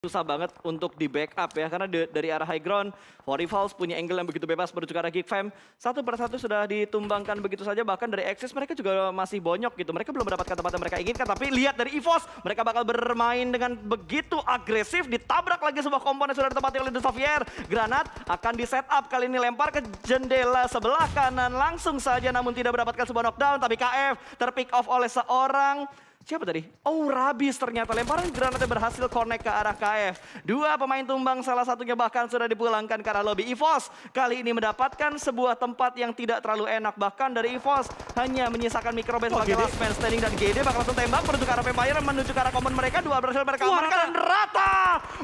susah banget untuk di backup ya, karena dari arah high ground, Forivals punya angle yang begitu bebas menuju ke arah Geek Fam. Satu persatu sudah ditumbangkan begitu saja, bahkan dari Axis mereka juga masih bonyok gitu. Mereka belum mendapatkan tempat yang mereka inginkan, tapi lihat dari EVOS, mereka bakal bermain dengan begitu agresif, ditabrak lagi sebuah komponen sudah ditempati oleh The Xavier. Granat akan di setup, kali ini lempar ke jendela sebelah kanan, langsung saja namun tidak mendapatkan sebuah knockdown, tapi KF terpick off oleh seorang siapa tadi? Oh, Rabis ternyata. Lemparan granatnya berhasil connect ke arah KF. Dua pemain tumbang, salah satunya bahkan sudah dipulangkan ke arah lobby. EVOS kali ini mendapatkan sebuah tempat yang tidak terlalu enak. Bahkan dari EVOS hanya menyisakan microbase sebagai last man standing. Dan GD bakal langsung tembak menuju ke arah Vampire, menuju ke arah common mereka. Dua berhasil mereka amankan dan rata.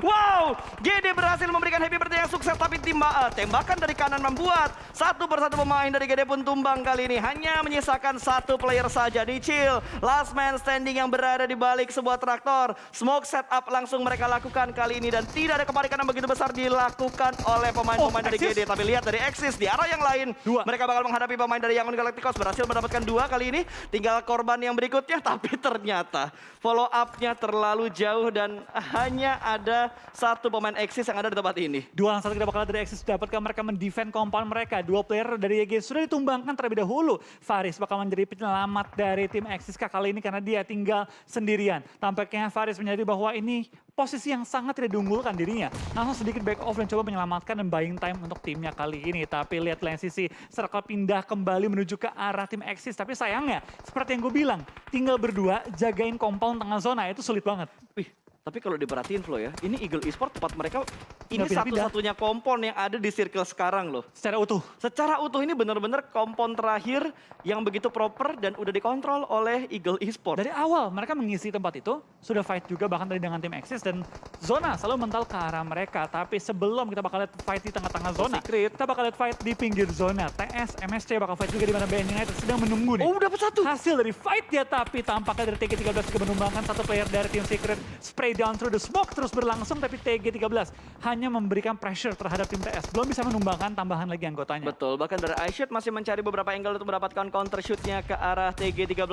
Wow, GD berhasil memberikan happy birthday yang sukses. Tapi tembakan dari kanan membuat satu persatu pemain dari GD pun tumbang kali ini. Hanya menyisakan satu player saja di Chill. Last man standing yang berada di balik sebuah traktor. Smoke setup langsung mereka lakukan kali ini dan tidak ada kepanikan yang begitu besar dilakukan oleh pemain-pemain dari GD. Tapi lihat dari Axis di arah yang lain, mereka bakal menghadapi pemain dari Yangon Galacticos. Berhasil mendapatkan dua kali ini. Tinggal korban yang berikutnya, tapi ternyata follow up-nya terlalu jauh dan hanya ada satu pemain Axis yang ada di tempat ini. Dua lawan satu kita bakal dari Axis dapatkah mereka mendefend compound mereka. Dua player dari YG sudah ditumbangkan terlebih dahulu. Faris bakal menjadi penyelamat dari tim Axis kali ini karena dia tinggal sendirian. Tampaknya Faris menyadari bahwa ini posisi yang sangat tidak diunggulkan dirinya. Langsung sedikit back off dan coba menyelamatkan dan buying time untuk timnya kali ini. Tapi lihat lain sisi, Circle pindah kembali menuju ke arah tim Axis. Tapi sayangnya, seperti yang gue bilang, tinggal berdua jagain compound tengah zona itu sulit banget. Wih, tapi kalau diperhatiin Flo ya, ini Eagle Esport tempat mereka ini Nggak pindah-pindah. satu-satunya kompon yang ada di circle sekarang loh. Secara utuh. Secara utuh ini benar-benar kompon terakhir yang begitu proper dan udah dikontrol oleh Eagle Esport. Dari awal mereka mengisi tempat itu, sudah fight juga bahkan tadi dengan tim Axis dan zona selalu mental ke arah mereka. Tapi sebelum kita bakal lihat fight di tengah-tengah zona, kita bakal lihat fight di pinggir zona. TS, MSC bakal fight juga di mana BN United sedang menunggu nih. Oh, dapat satu. Hasil dari fight dia, tapi tampaknya dari TG13 juga menumbangkan satu player dari tim Secret. Spray down through the smoke terus berlangsung, tapi TG13 hanya memberikan pressure terhadap tim TS. Belum bisa menumbangkan tambahan lagi anggotanya. Betul, bahkan dari iShoot masih mencari beberapa angle untuk mendapatkan counter shootnya ke arah TG13.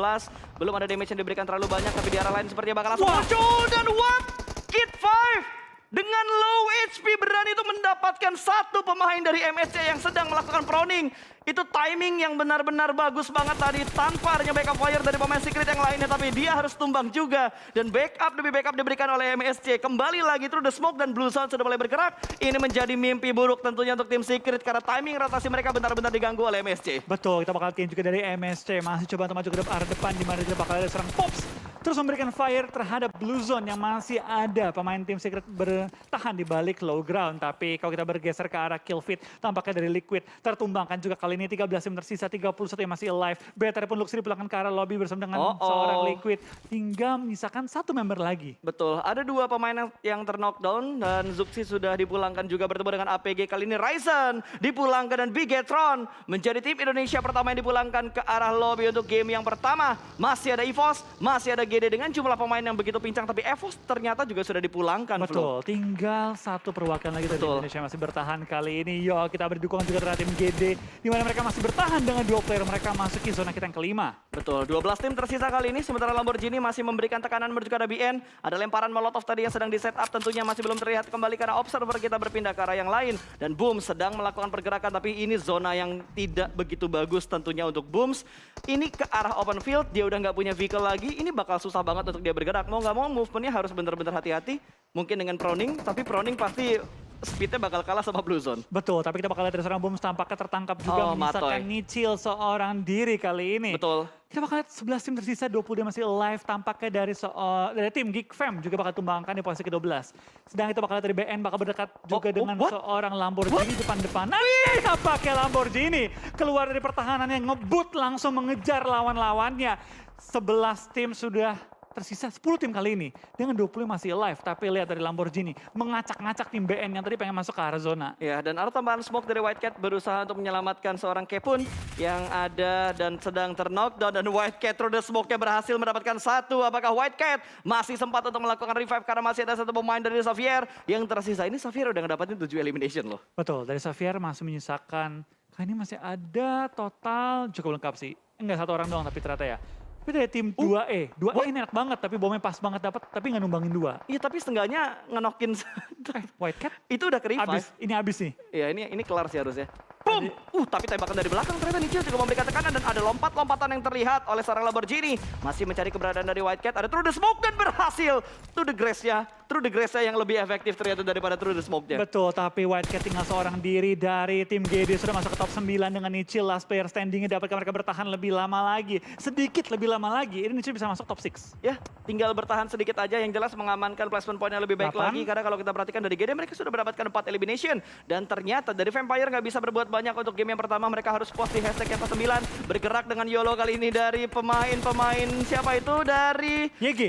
Belum ada damage yang diberikan terlalu banyak, tapi di arah lain sepertinya bakal langsung muncul. Dan what? Kid 5 dengan low HP berani itu mendapatkan satu pemain dari MSC yang sedang melakukan proning. Itu timing yang benar-benar bagus banget tadi tanpa adanya backup fire dari pemain Secret yang lainnya. Tapi dia harus tumbang juga. Dan backup demi backup diberikan oleh MSC. Kembali lagi through the smoke dan Blue Zone sudah mulai bergerak. Ini menjadi mimpi buruk tentunya untuk tim Secret. Karena timing rotasi mereka benar-benar diganggu oleh MSC. Betul, kita bakal lihat juga dari MSC. Masih coba untuk maju ke arah depan di mana kita bakal ada serang Pops. Terus memberikan fire terhadap Blue Zone yang masih ada. Pemain tim Secret bertahan di balik low ground. Tapi kalau kita bergeser ke arah kill feed, tampaknya dari Liquid tertumbangkan juga kali ini 13 tim tersisa, 31 yang masih alive. Better pun Luxury pulangkan ke arah lobby bersama dengan seorang Liquid. Tinggal menyisakan satu member lagi. Betul, ada dua pemain yang terknockdown dan Zuxi sudah dipulangkan juga bertemu dengan APG. Kali ini Ryzen dipulangkan dan Bigetron menjadi tim Indonesia pertama yang dipulangkan ke arah lobby untuk game yang pertama. Masih ada EVOS, masih ada GD dengan jumlah pemain yang begitu pincang, tapi EVOS ternyata juga sudah dipulangkan. Betul, tinggal satu perwakilan lagi dari Indonesia masih bertahan kali ini. Yo, kita berdukungan juga terhadap tim GD, di mana mereka masih bertahan dengan dua player mereka masuki zona kita yang kelima. Betul, 12 tim tersisa kali ini, sementara Lamborghini masih memberikan tekanan menuju ke arah BN. Ada lemparan molotov tadi yang sedang di setup, tentunya masih belum terlihat kembali karena observer kita berpindah ke arah yang lain. Dan Booms sedang melakukan pergerakan, tapi ini zona yang tidak begitu bagus tentunya untuk Booms. Ini ke arah open field, dia udah nggak punya vehicle lagi, ini bakal susah banget untuk dia bergerak. Mau nggak mau movementnya harus benar-benar hati-hati. Mungkin dengan proning, tapi proning pasti speednya bakal kalah sama Blue Zone. Betul, tapi kita bakal lihat dari seorang Booms tampaknya tertangkap juga menyisakan nyicil seorang diri kali ini. Betul. Kita bakal lihat 11 tim tersisa, 20 dia masih alive. Tampaknya dari tim Geek Fam juga bakal tumbangkan di posisi ke-12. Sedang itu bakal lihat dari BN bakal berdekat juga dengan seorang Lamborghini depan-depan. Tampaknya Lamborghini keluar dari pertahanannya, ngebut langsung mengejar lawan-lawannya. 11 tim sudah tersisa 10 tim kali ini dengan 20 masih alive, tapi lihat dari Lamborghini mengacak-ngacak tim BN yang tadi pengen masuk ke arah zona. Ya, dan ada tambahan smoke dari White Cat berusaha untuk menyelamatkan seorang Kepun yang ada dan sedang terknockdown, dan White Cat through the smoke-nya berhasil mendapatkan satu. Apakah White Cat masih sempat untuk melakukan revive karena masih ada satu pemain dari Xavier yang tersisa. Ini Xavier udah ngedapatin 7 elimination loh. Betul, dari Xavier masih menyisakan, kali ini masih ada total cukup lengkap sih. Enggak satu orang doang tapi ternyata ya. Tapi dari tim 2E, 2E ini enak banget tapi bomnya pas banget dapat tapi nggak numbangin 2. Iya tapi setengahnya ngenokin. White Cat Itu udah ke revive. abis nih. Iya ini kelar sih harusnya. Boom! Tapi tembakan dari belakang ternyata Nichil juga memberikan tekanan dan ada lompat-lompatan yang terlihat oleh seorang Lamborghini. Masih mencari keberadaan dari White Cat, ada Through the Smoke dan berhasil. Through the Grace-nya yang lebih efektif ternyata daripada Through the Smoke-nya. Betul, tapi White Cat tinggal seorang diri dari tim GD sudah masuk ke top 9 dengan Nichil. Last player standingnya dapatkah mereka bertahan lebih lama lagi. Sedikit lebih lama lagi, ini Nichil bisa masuk top 6. Ya, tinggal bertahan sedikit aja yang jelas mengamankan placement point yang lebih baik 8. lagi. Karena kalau kita perhatikan dari GD mereka sudah mendapatkan 4 elimination. Dan ternyata dari Vampire nggak bisa berbuat banyak untuk game yang pertama. Mereka harus post di hashtag yang ke-9. Bergerak dengan YOLO kali ini dari pemain siapa itu? Dari YG.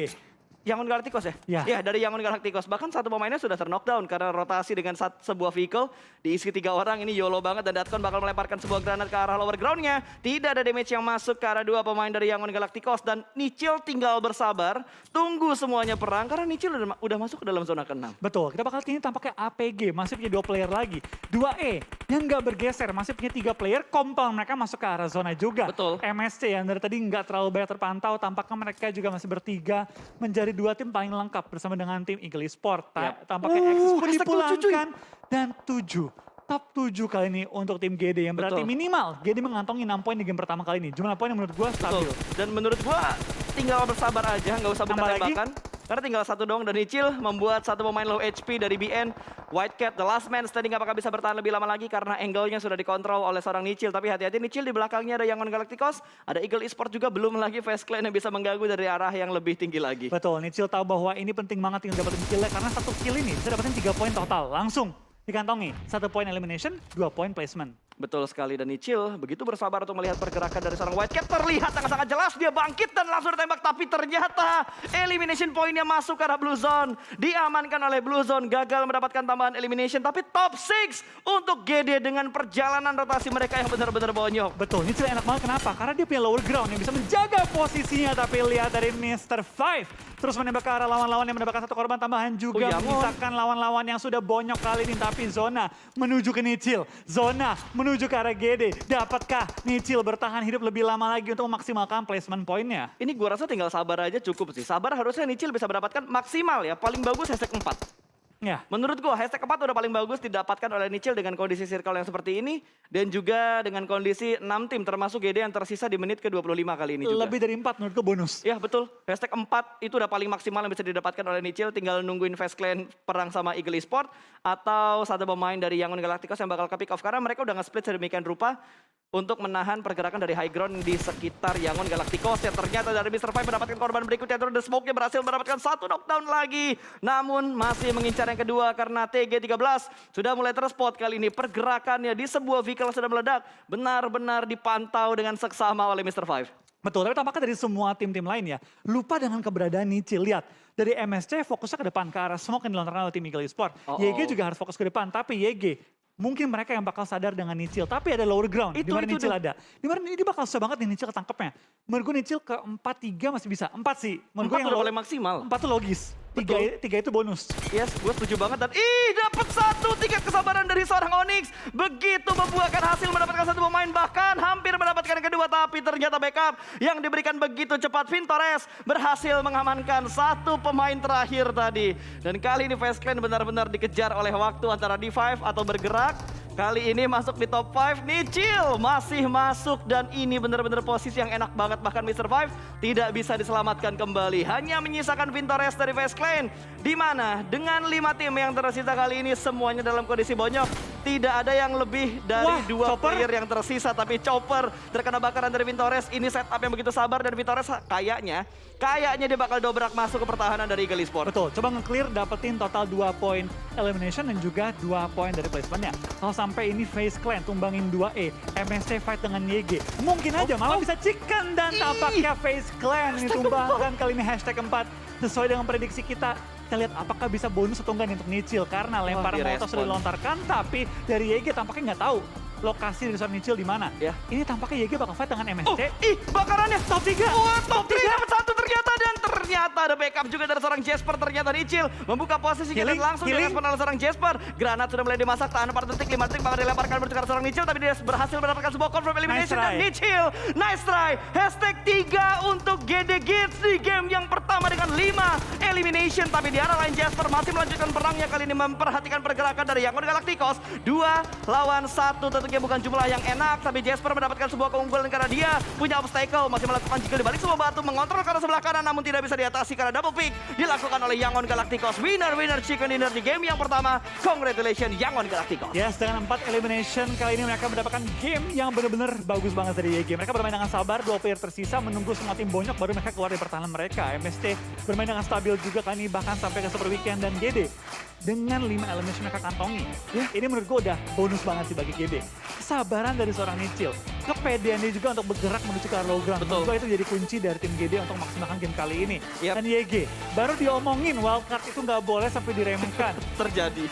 Yangon Galacticos ya? Ya. Ya, dari Yangon Galacticos. Bahkan satu pemainnya sudah ter-knockdown karena rotasi dengan sebuah vehicle. Diisi 3 orang, ini YOLO banget. Dan Datkon bakal melemparkan sebuah granat ke arah lower ground-nya. Tidak ada damage yang masuk ke arah 2 pemain dari Yangon Galacticos. Dan Nichil tinggal bersabar, tunggu semuanya perang. Karena Nichil udah masuk ke dalam zona ke-6. Betul, kita bakal ini tampaknya APG, masih punya 2 player lagi. 2E yang nggak bergeser, masih punya 3 player, kompel mereka masuk ke arah zona juga. Betul. MSC yang dari tadi nggak terlalu banyak terpantau, tampaknya mereka juga masih bertiga menjadi 2 tim paling lengkap bersama dengan tim Eagle Esport. Tampaknya Axis pun hashtag dipulangkan dan 7. Top 7 kali ini untuk tim GD yang berarti Betul. minimal GD mengantongi 6 poin di game pertama kali ini. Jumlah poin yang menurut gue stabil. Dan menurut gua tinggal bersabar aja, nggak usah buka Tambah lagi? tembakan. Karena tinggal 1 doang dan Nichil membuat 1 pemain low HP dari BN. White Cat, the last man standing apakah bisa bertahan lebih lama lagi karena angle-nya sudah dikontrol oleh seorang Nichil. Tapi hati-hati Nichil di belakangnya ada Yangon Galacticos, ada Eagle Esport juga, belum lagi Face Clan yang bisa mengganggu dari arah yang lebih tinggi lagi. Betul, Nichil tahu bahwa ini penting banget yang dapetin killnya karena 1 kill ini bisa dapetin 3 poin total. Langsung dikantongi. 1 poin elimination, 2 poin placement. Betul sekali, dan Nichil begitu bersabar untuk melihat pergerakan dari seorang White Cat. Terlihat sangat-sangat jelas dia bangkit dan langsung ditembak. Tapi ternyata elimination poinnya masuk ke arah Blue Zone. Diamankan oleh Blue Zone, gagal mendapatkan tambahan elimination. Tapi top 6 untuk GD dengan perjalanan rotasi mereka yang benar-benar bonyok. Betul, Nichil enak banget kenapa? Karena dia punya lower ground yang bisa menjaga posisinya. Tapi lihat dari Mr. Five terus menembak ke arah lawan-lawan yang mendapatkan 1 korban tambahan juga. Menyisakan lawan-lawan yang sudah bonyok kali ini. Tapi zona menuju ke Nichil. Zona menuju ke arah GD. Dapatkah Nichil bertahan hidup lebih lama lagi untuk memaksimalkan placement poinnya? Ini gua rasa tinggal sabar aja cukup sih. Sabar, harusnya Nichil bisa mendapatkan maksimal ya. Paling bagus hashtag 4. Ya. Menurut gua hashtag 4 udah paling bagus didapatkan oleh Nichil dengan kondisi circle yang seperti ini. Dan juga dengan kondisi 6 tim termasuk GD yang tersisa di menit ke-25 kali ini juga. Lebih dari 4 menurut gue bonus. Ya betul, hashtag 4 itu udah paling maksimal yang bisa didapatkan oleh Nichil. Tinggal nungguin Face Clan perang sama Eagle Esport. Atau 1 pemain dari Yangon Galacticos yang bakal ke pick off. Karena mereka udah nge-split sedemikian rupa untuk menahan pergerakan dari high ground di sekitar Yangon Galacticos. Yang ternyata dari Mr. Five mendapatkan korban berikutnya. Terus The Smoke-nya berhasil mendapatkan 1 knockdown lagi. Namun masih mengincar yang kedua karena TG13 sudah mulai terspot kali ini. Pergerakannya di sebuah vehicle sudah meledak. Benar-benar dipantau dengan seksama oleh Mr. Five. Betul, tapi tampaknya dari semua tim-tim lain ya, lupa dengan keberadaan Nichil. Lihat, dari MSC fokusnya ke depan, ke arah smoke yang dilontarkan oleh tim Eagle Esport. YG juga harus fokus ke depan, tapi YG mungkin mereka yang bakal sadar dengan Nichil. Tapi ada lower ground, di mana Nichil ada. Di mana ini bakal susah banget nih Nichil ketangkepnya. Menurut gue Nichil ke 4-3 masih bisa. 4 sih. Menurut gue yang udah paling maksimal. 4 tuh logis. 3 itu bonus. Yes, gue setuju banget. Dan dapat 1 tiket kesabaran dari seorang Onyx. Begitu membuahkan hasil mendapatkan 1 pemain. Bahkan hampir mendapatkan kedua. Tapi ternyata backup yang diberikan begitu cepat. Vintores berhasil mengamankan 1 pemain terakhir tadi. Dan kali ini Face Clan benar-benar dikejar oleh waktu antara D5 atau bergerak. Kali ini masuk di top 5, Nichil masih masuk dan ini benar-benar posisi yang enak banget. Bahkan Mr. Five tidak bisa diselamatkan kembali. Hanya menyisakan Vintores dari Face Clan. Di mana dengan 5 tim yang tersisa kali ini semuanya dalam kondisi bonyok. Tidak ada yang lebih dari 2 player yang tersisa. Tapi Chopper terkena bakaran dari Vintores. Ini setup yang begitu sabar dan Vintores kayaknya dia bakal dobrak masuk ke pertahanan dari Eagle Esport. Betul, coba nge-clear dapetin total 2 poin elimination dan juga 2 poin dari placementnya. Kalau sampai ini Face Clan tumbangin 2E, MSC fight dengan YG. Mungkin aja malah bisa chicken dan tampaknya Face Clan ini tumbangkan kali ini hashtag 4. Sesuai dengan prediksi kita. Kita lihat apakah bisa bonus atau enggak nih untuk Nichil. Karena lemparan molotov sudah dilontarkan, tapi dari YG tampaknya nggak tahu lokasi dari seorang Nichil di mana. Ini tampaknya YG bakal fight dengan MSC. Bakarannya top 3. Top 3 dapat 1 ternyata dan ternyata ada backup juga dari seorang Jasper. Ternyata Nichil membuka posisinya dan langsung direspon oleh seorang Jasper. Granat sudah mulai dimasak, tahan 4 detik, 5 detik bakal dilemparkan menuju ke arah seorang Nichil. Tapi dia berhasil mendapatkan sebuah confirm elimination dan Nichil. Nice try. Hashtag 3 untuk GD Gits di game yang pertama dengan 5 elimination. Tapi di arah lain Jasper masih melanjutkan perangnya. Kali ini memperhatikan pergerakan dari Yangon Galacticos. 2 lawan 1 tentunya bukan jumlah yang enak. Tapi Jasper mendapatkan sebuah keunggulan karena dia punya obstacle. Masih melakukan jiggle di balik sebuah batu. Mengontrol ke arah sebelah kanan namun tidak bisa diatasi karena double pick dilakukan oleh Yangon Galacticos. Winner chicken dinner di game yang pertama. Congratulations Yangon Galacticos. Yes, dengan 4 elimination kali ini mereka mendapatkan game yang benar-benar bagus banget dari YG. Mereka bermain dengan sabar, 2 player tersisa menunggu semua tim bonyok baru mereka keluar dari pertahanan mereka. MST bermain dengan stabil juga kali ini bahkan sampai ke Super Weekend dan GD. Dengan 5 elimination mereka kantongi. Ini menurut gue udah bonus banget sih bagi GD. Kesabaran dari seorang Nichil. Kepedean dia juga untuk bergerak menuju ke arah low ground. Menurut gue itu jadi kunci dari tim GD untuk maksimalkan game kali ini. Dan YG baru diomongin wildcard itu nggak boleh sampai diremehkan. Terjadi.